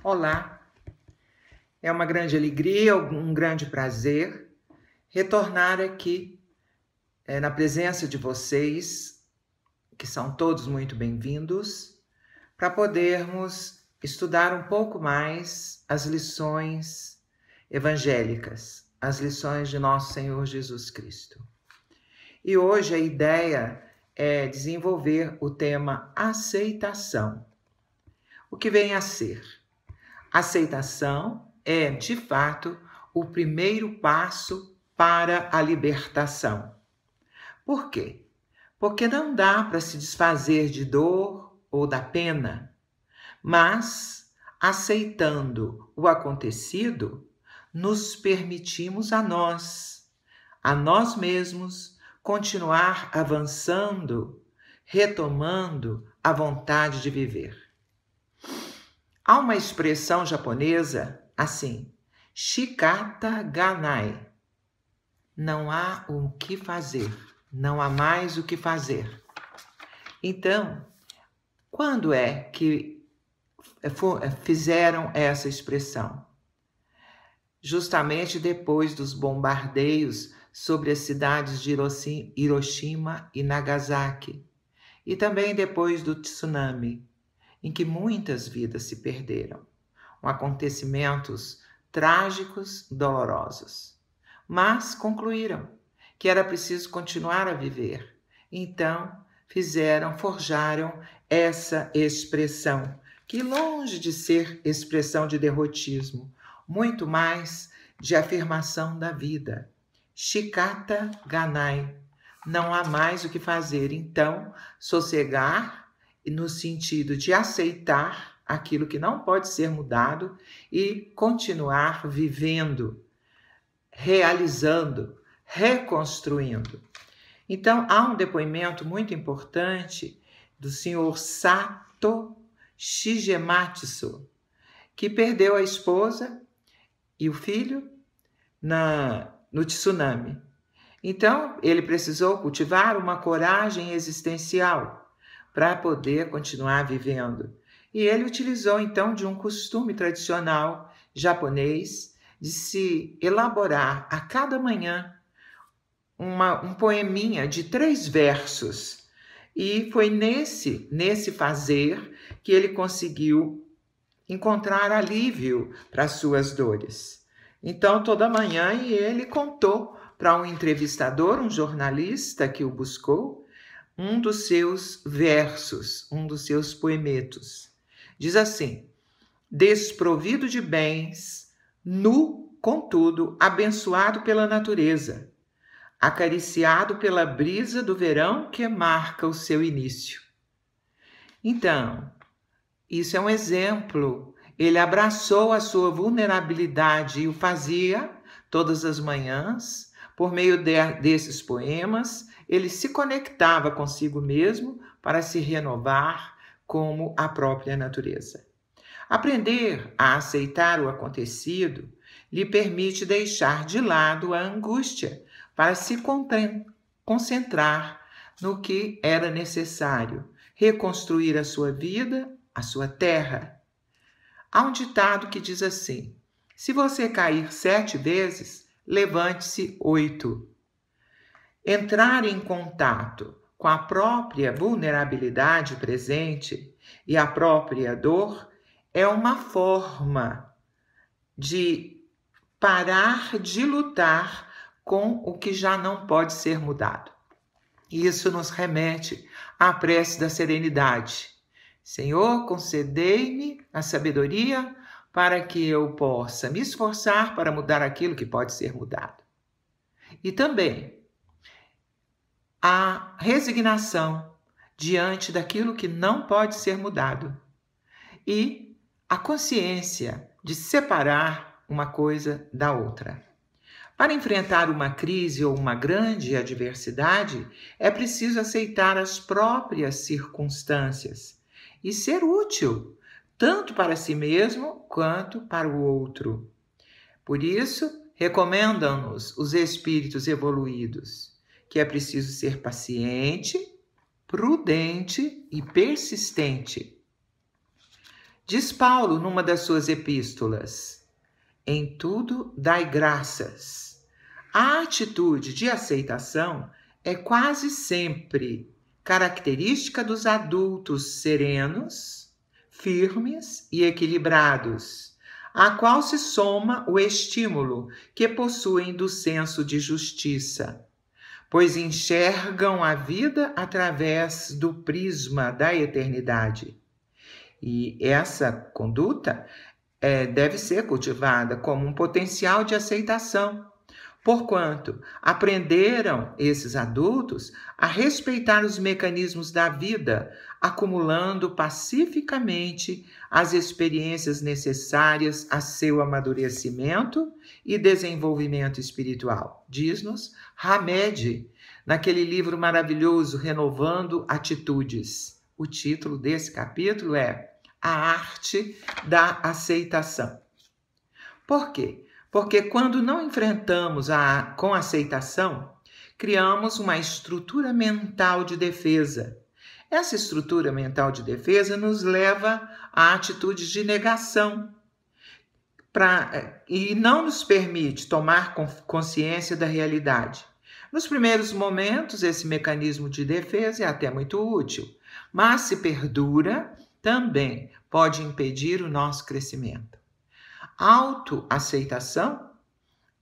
Olá, é uma grande alegria, um grande prazer retornar aqui na presença de vocês, que são todos muito bem-vindos, para podermos estudar um pouco mais as lições evangélicas, as lições de nosso Senhor Jesus Cristo. E hoje a ideia é desenvolver o tema aceitação. O que vem a ser? Aceitação é, de fato, o primeiro passo para a libertação. Por quê? Porque não dá para se desfazer de dor ou da pena, mas, aceitando o acontecido, nos permitimos a nós mesmos, continuar avançando, retomando a vontade de viver. Há uma expressão japonesa assim, shikata ga nai. Não há o que fazer, não há mais o que fazer. Então, quando é que fizeram essa expressão? Justamente depois dos bombardeios sobre as cidades de Hiroshima e Nagasaki, e também depois do tsunami, em que muitas vidas se perderam, acontecimentos trágicos, dolorosos. Mas concluíram que era preciso continuar a viver. Então, forjaram essa expressão, que longe de ser expressão de derrotismo, muito mais de afirmação da vida. Shikata ga nai. Não há mais o que fazer. Então, sossegar no sentido de aceitar aquilo que não pode ser mudado e continuar vivendo, realizando, reconstruindo. Então, há um depoimento muito importante do senhor Sato Shigematsu, que perdeu a esposa e o filho no tsunami. Então, ele precisou cultivar uma coragem existencial para poder continuar vivendo. E ele utilizou, então, de um costume tradicional japonês de se elaborar a cada manhã um poeminha de 3 versos. E foi nesse fazer que ele conseguiu encontrar alívio para as suas dores. Então, toda manhã, ele contou para um entrevistador, um jornalista que o buscou, um dos seus versos, um dos seus poemetos. Diz assim: desprovido de bens, nu, contudo, abençoado pela natureza, acariciado pela brisa do verão que marca o seu início. Então, isso é um exemplo. Ele abraçou a sua vulnerabilidade e o fazia todas as manhãs, por meio desses poemas. Ele se conectava consigo mesmo para se renovar como a própria natureza. Aprender a aceitar o acontecido lhe permite deixar de lado a angústia para se concentrar no que era necessário, reconstruir a sua vida, a sua terra. Há um ditado que diz assim: se você cair 7 vezes, levante-se 8. Entrar em contato com a própria vulnerabilidade presente e a própria dor é uma forma de parar de lutar com o que já não pode ser mudado. Isso nos remete à prece da serenidade. Senhor, concedei-me a sabedoria para que eu possa me esforçar para mudar aquilo que pode ser mudado. E também a resignação diante daquilo que não pode ser mudado. E a consciência de separar uma coisa da outra. Para enfrentar uma crise ou uma grande adversidade, é preciso aceitar as próprias circunstâncias e ser útil, tanto para si mesmo quanto para o outro. Por isso, recomendam-nos os espíritos evoluídos que é preciso ser paciente, prudente e persistente. Diz Paulo numa das suas epístolas: em tudo dai graças. A atitude de aceitação é quase sempre característica dos adultos serenos, firmes e equilibrados, a qual se soma o estímulo que possuem do senso de justiça, pois enxergam a vida através do prisma da eternidade. E essa conduta deve ser cultivada como um potencial de aceitação, porquanto aprenderam esses adultos a respeitar os mecanismos da vida, acumulando pacificamente as experiências necessárias a seu amadurecimento e desenvolvimento espiritual. Diz-nos Hamed, naquele livro maravilhoso, Renovando Atitudes. O título desse capítulo é A Arte da Aceitação. Por quê? Porque quando não enfrentamos com aceitação, criamos uma estrutura mental de defesa. Essa estrutura mental de defesa nos leva a atitudes de negação e não nos permite tomar consciência da realidade. Nos primeiros momentos, esse mecanismo de defesa é até muito útil, mas se perdura, também pode impedir o nosso crescimento. Autoaceitação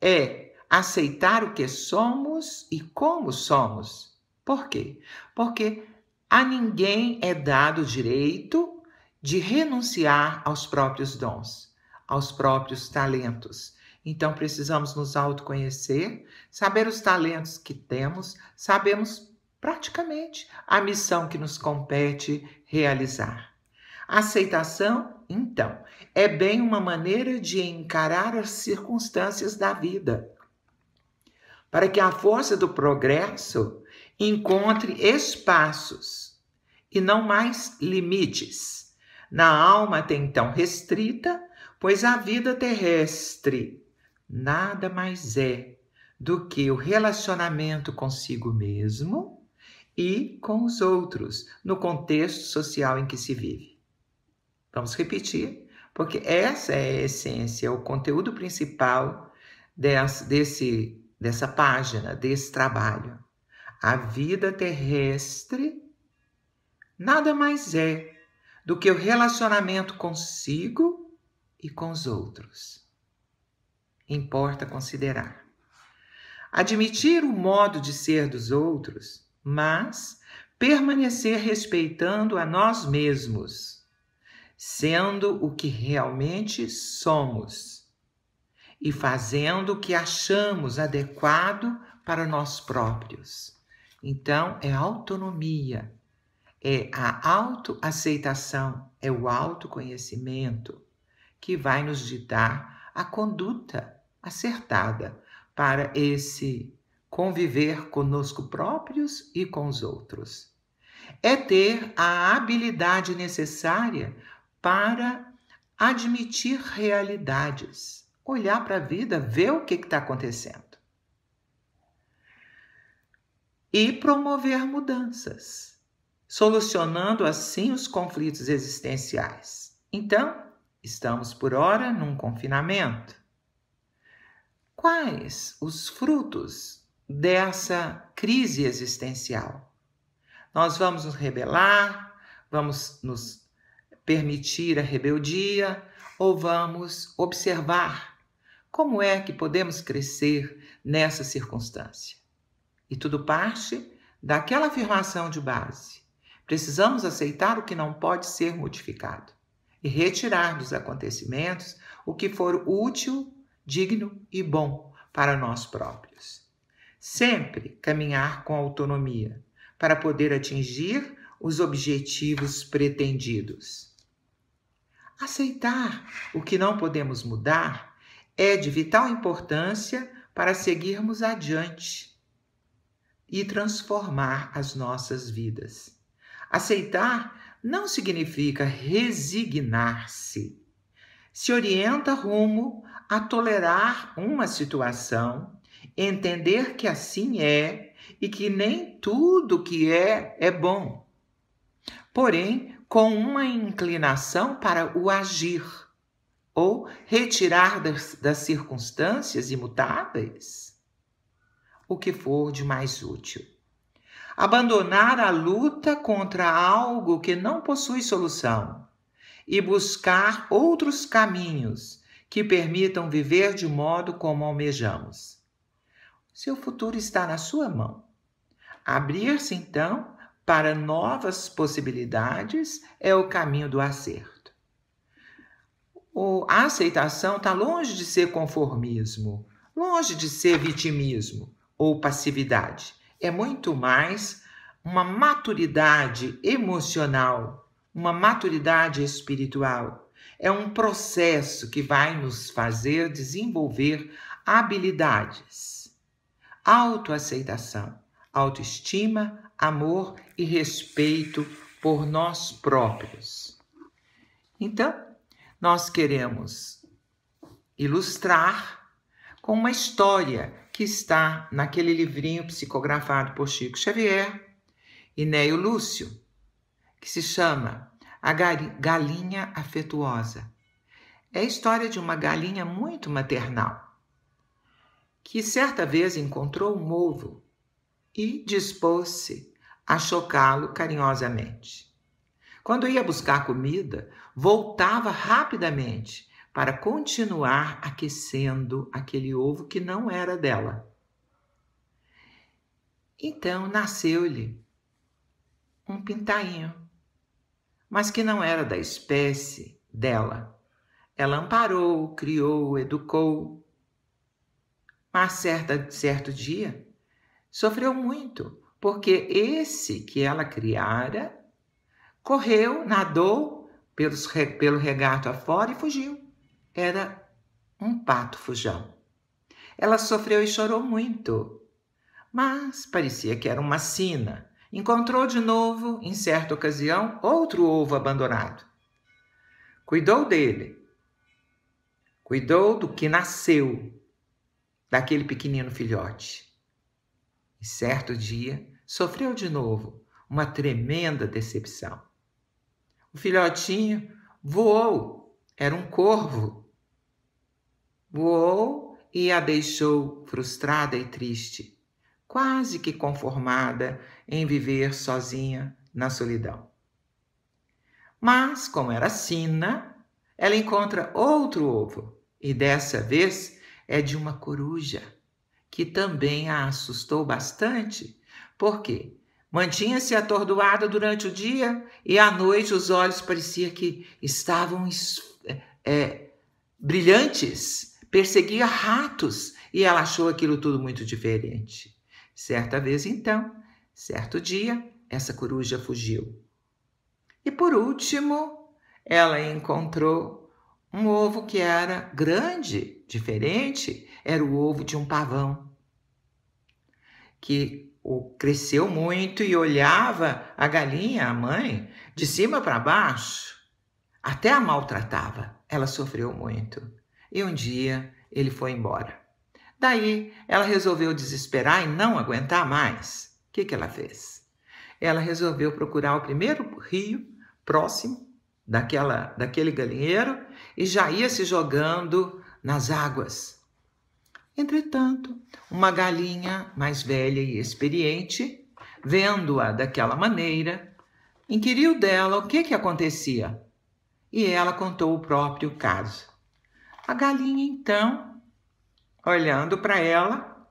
é aceitar o que somos e como somos. Por quê? Porque a ninguém é dado o direito de renunciar aos próprios dons, aos próprios talentos. Então, precisamos nos autoconhecer, saber os talentos que temos, sabemos praticamente a missão que nos compete realizar. A aceitação, então, é bem uma maneira de encarar as circunstâncias da vida, para que a força do progresso encontre espaços e não mais limites na alma até então restrita, pois a vida terrestre nada mais é do que o relacionamento consigo mesmo e com os outros, no contexto social em que se vive. Vamos repetir, porque essa é a essência, o conteúdo principal dessa página, desse trabalho. A vida terrestre nada mais é do que o relacionamento consigo e com os outros. Importa considerar. Admitir o modo de ser dos outros, mas permanecer respeitando a nós mesmos, sendo o que realmente somos e fazendo o que achamos adequado para nós próprios. Então, é autonomia, é a autoaceitação, é o autoconhecimento que vai nos ditar a conduta acertada para esse conviver conosco próprios e com os outros. É ter a habilidade necessária para admitir realidades, olhar para a vida, ver o que está acontecendo e promover mudanças, solucionando assim os conflitos existenciais. Então, estamos por ora num confinamento. Quais os frutos dessa crise existencial? Nós vamos nos rebelar, vamos nos permitir a rebeldia ou vamos observar como é que podemos crescer nessa circunstância? E tudo parte daquela afirmação de base. Precisamos aceitar o que não pode ser modificado e retirar dos acontecimentos o que for útil, digno e bom para nós próprios. Sempre caminhar com autonomia para poder atingir os objetivos pretendidos. Aceitar o que não podemos mudar é de vital importância para seguirmos adiante e transformar as nossas vidas. Aceitar não significa resignar-se. Se orienta rumo a tolerar uma situação, entender que assim é e que nem tudo que é bom. Porém, com uma inclinação para o agir, ou retirar das circunstâncias imutáveis o que for de mais útil. Abandonar a luta contra algo que não possui solução e buscar outros caminhos que permitam viver de modo como almejamos. Seu futuro está na sua mão. Abrir-se, então, para novas possibilidades é o caminho do acerto. A aceitação está longe de ser conformismo, longe de ser vitimismo ou passividade. É muito mais uma maturidade emocional, uma maturidade espiritual. É um processo que vai nos fazer desenvolver habilidades, autoaceitação, autoestima, amor e respeito por nós próprios. Então, nós queremos ilustrar com uma história que está naquele livrinho psicografado por Chico Xavier e Neio Lúcio, que se chama A Galinha Afetuosa. É a história de uma galinha muito maternal, que certa vez encontrou um ovo e dispôs-se a chocá-lo carinhosamente. Quando ia buscar comida, voltava rapidamente para continuar aquecendo aquele ovo que não era dela. Então nasceu-lhe um pintainho, mas que não era da espécie dela. Ela amparou, criou, educou, mas certo dia sofreu muito, porque esse que ela criara correu, nadou pelo regato afora e fugiu. Era um pato fujão. Ela sofreu e chorou muito, mas parecia que era uma sina. Encontrou de novo, em certa ocasião, outro ovo abandonado. Cuidou dele. Cuidou do que nasceu, daquele pequenino filhote. E certo dia, sofreu de novo uma tremenda decepção. O filhotinho voou, era um corvo. Voou e a deixou frustrada e triste, quase que conformada em viver sozinha na solidão. Mas, como era sina, ela encontra outro ovo, e dessa vez é de uma coruja, que também a assustou bastante, porque mantinha-se atordoada durante o dia e à noite os olhos parecia que estavam brilhantes, perseguia ratos e ela achou aquilo tudo muito diferente. Certa vez, então, certo dia, essa coruja fugiu. E por último, ela encontrou um ovo que era grande, diferente, era o ovo de um pavão, que cresceu muito e olhava a galinha, a mãe, de cima para baixo, até a maltratava. Ela sofreu muito. E um dia ele foi embora. Daí ela resolveu desesperar e não aguentar mais. O que ela fez? Ela resolveu procurar o primeiro rio próximo daquele galinheiro e já ia se jogando nas águas. Entretanto, uma galinha mais velha e experiente, vendo-a daquela maneira, inquiriu dela o que acontecia. E ela contou o próprio caso. A galinha, então, olhando para ela,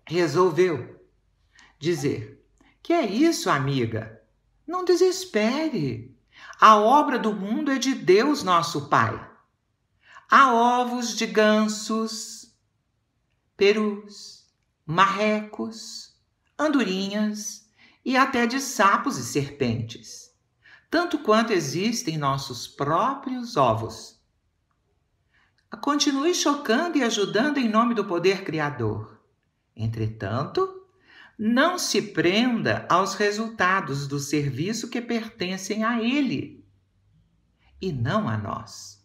resolveu dizer: "Que é isso, amiga? Não desespere. A obra do mundo é de Deus, nosso Pai. Há ovos de gansos, perus, marrecos, andorinhas e até de sapos e serpentes, tanto quanto existem nossos próprios ovos. Continue chocando e ajudando em nome do poder criador. Entretanto, não se prenda aos resultados do serviço que pertencem a ele e não a nós.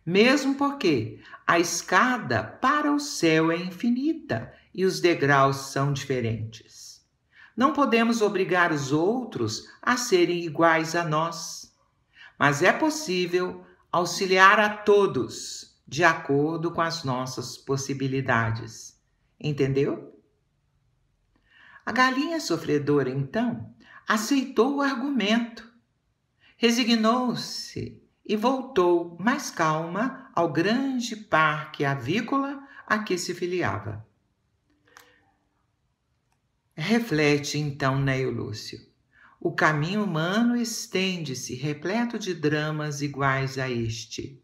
Mesmo porque a escada para o céu é infinita e os degraus são diferentes. Não podemos obrigar os outros a serem iguais a nós. mas é possível auxiliar a todos de acordo com as nossas possibilidades. Entendeu? A galinha sofredora, então, aceitou o argumento, resignou-se e voltou mais calma ao grande parque avícola a que se filiava. Reflete, então, Neio Lúcio. O caminho humano estende-se repleto de dramas iguais a este.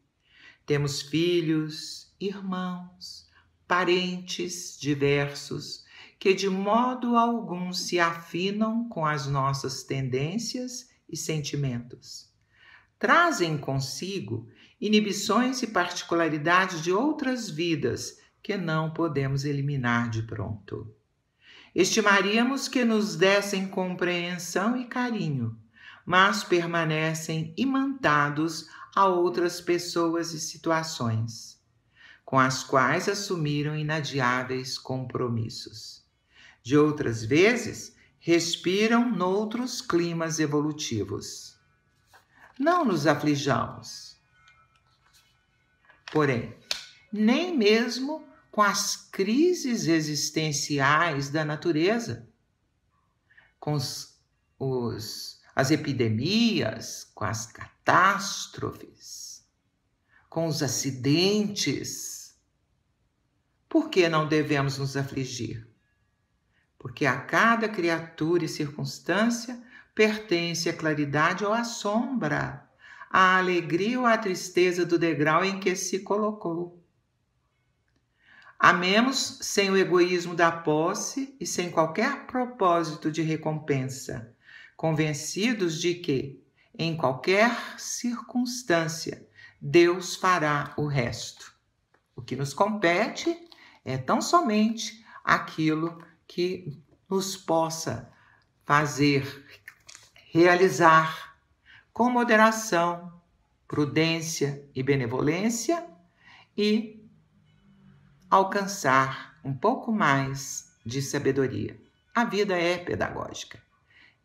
Temos filhos, irmãos, parentes diversos que de modo algum se afinam com as nossas tendências e sentimentos. Trazem consigo inibições e particularidades de outras vidas que não podemos eliminar de pronto. Estimaríamos que nos dessem compreensão e carinho, mas permanecem imantados a outras pessoas e situações, com as quais assumiram inadiáveis compromissos. De outras vezes, respiram noutros climas evolutivos. Não nos aflijamos. Porém, nem mesmo com as crises existenciais da natureza, com as epidemias, com as catástrofes, com os acidentes. Por que não devemos nos afligir? Porque a cada criatura e circunstância pertence a claridade ou a sombra, a alegria ou a tristeza do degrau em que se colocou. Amemos sem o egoísmo da posse e sem qualquer propósito de recompensa, convencidos de que, em qualquer circunstância, Deus fará o resto. O que nos compete é tão somente aquilo que nos possa fazer realizar com moderação, prudência e benevolência e alcançar um pouco mais de sabedoria. A vida é pedagógica.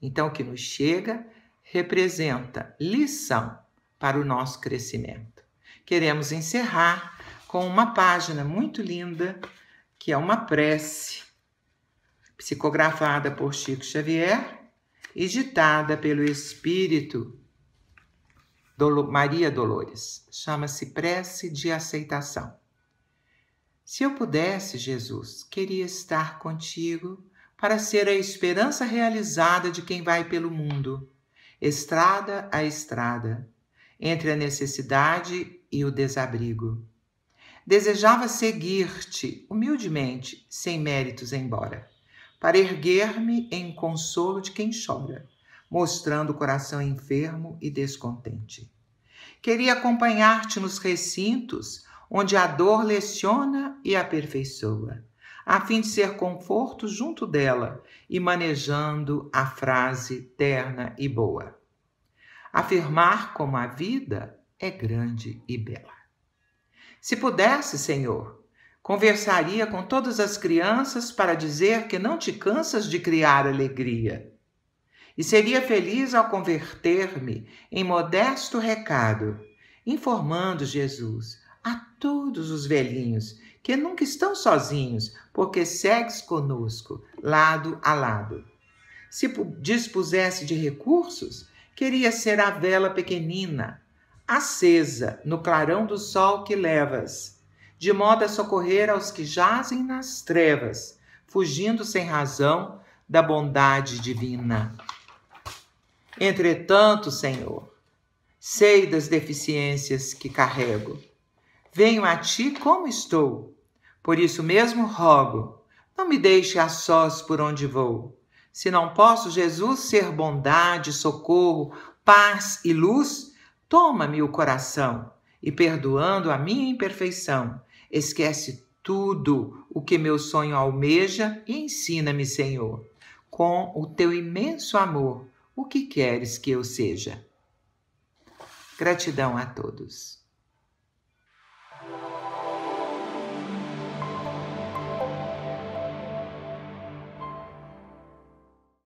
Então, o que nos chega representa lição para o nosso crescimento. Queremos encerrar com uma página muito linda, que é uma prece psicografada por Chico Xavier e ditada pelo Espírito Maria Dolores. Chama-se Prece de Aceitação. Se eu pudesse, Jesus, queria estar contigo para ser a esperança realizada de quem vai pelo mundo, estrada a estrada, entre a necessidade e o desabrigo. Desejava seguir-te humildemente, sem méritos embora, para erguer-me em consolo de quem chora, mostrando o coração enfermo e descontente. Queria acompanhar-te nos recintos onde a dor leciona e aperfeiçoa, a fim de ser conforto junto dela e manejando a frase terna e boa. Afirmar como a vida é grande e bela. Se pudesse, Senhor, conversaria com todas as crianças para dizer que não te cansas de criar alegria. E seria feliz ao converter-me em modesto recado, informando, Jesus, a todos os velhinhos que nunca estão sozinhos, porque segues conosco, lado a lado. Se dispusesse de recursos, queria ser a vela pequenina, acesa no clarão do sol que levas, de modo a socorrer aos que jazem nas trevas, fugindo sem razão da bondade divina. Entretanto, Senhor, sei das deficiências que carrego. Venho a ti como estou, por isso mesmo rogo, não me deixe a sós por onde vou. Se não posso, Jesus, ser bondade, socorro, paz e luz, toma-me o coração e, perdoando a minha imperfeição, esquece tudo o que meu sonho almeja e ensina-me, Senhor, com o teu imenso amor, o que queres que eu seja. Gratidão a todos.